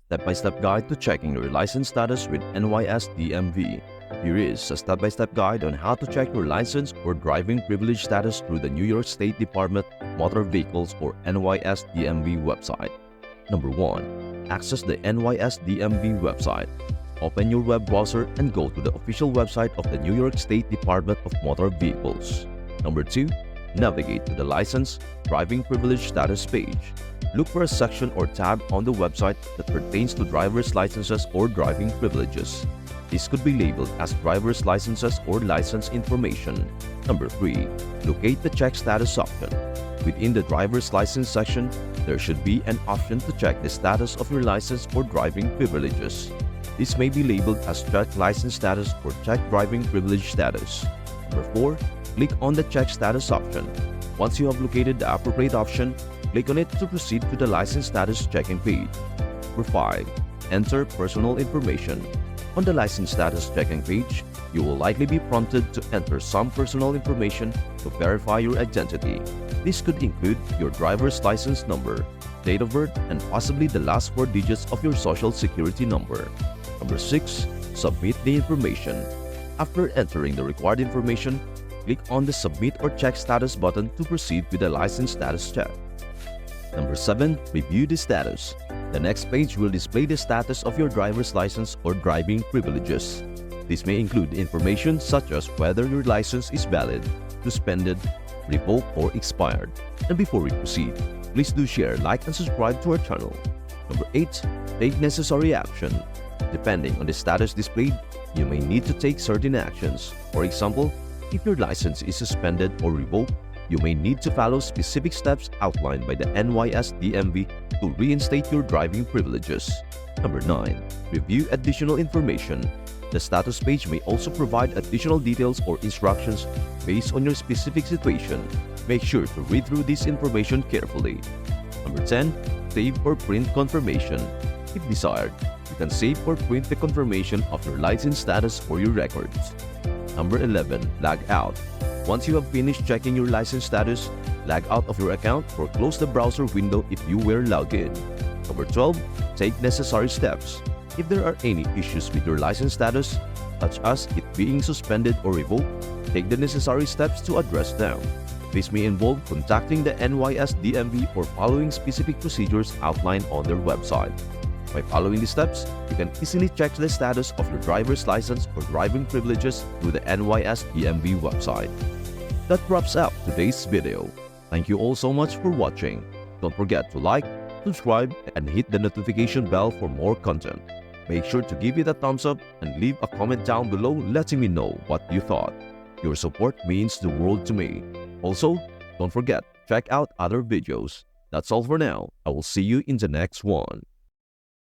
Step-by-step guide to checking your license status with NYS DMV. Here is a step-by-step guide on how to check your license or driving privilege status through the New York State Department of Motor Vehicles or NYS DMV website. Number 1. Access the NYS DMV website. Open your web browser and go to the official website of the New York State Department of Motor Vehicles. Number 2. Navigate to the License Driving Privilege Status page. Look for a section or tab on the website that pertains to driver's licenses or driving privileges. This could be labeled as driver's licenses or license information. Number 3. Locate the Check Status option. Within the driver's license section, there should be an option to check the status of your license or driving privileges. This may be labeled as Check License Status or Check Driving Privilege Status. Number 4. Click on the Check Status option. Once you have located the appropriate option, click on it to proceed to the License Status checking page. Number 5. Enter personal information. On the License Status checking page, you will likely be prompted to enter some personal information to verify your identity. This could include your driver's license number, date of birth, and possibly the last 4 digits of your social security number. Number 6. Submit the information. After entering the required information, click on the Submit or Check Status button to proceed with the license status check. Number 7. Review the status. The next page will display the status of your driver's license or driving privileges. This may include information such as whether your license is valid, suspended, revoked, or expired. And before we proceed, please do share, like, and subscribe to our channel. Number 8. Take necessary action. Depending on the status displayed, you may need to take certain actions. For example, if your license is suspended or revoked, you may need to follow specific steps outlined by the NYS DMV to reinstate your driving privileges. Number 9. Review additional information. The status page may also provide additional details or instructions based on your specific situation. Make sure to read through this information carefully. Number 10. Save or print confirmation. If desired, you can save or print the confirmation of your license status for your records. Number 11. Log out. Once you have finished checking your license status, log out of your account or close the browser window if you were logged in. Number 12. Take necessary steps. If there are any issues with your license status, such as it being suspended or revoked, take the necessary steps to address them. This may involve contacting the NYS DMV or following specific procedures outlined on their website. By following these steps, you can easily check the status of your driver's license or driving privileges through the NYS DMV website. That wraps up today's video. Thank you all so much for watching. Don't forget to like, subscribe, and hit the notification bell for more content. Make sure to give it a thumbs up and leave a comment down below letting me know what you thought. Your support means the world to me. Also, don't forget to check out other videos. That's all for now. I will see you in the next one.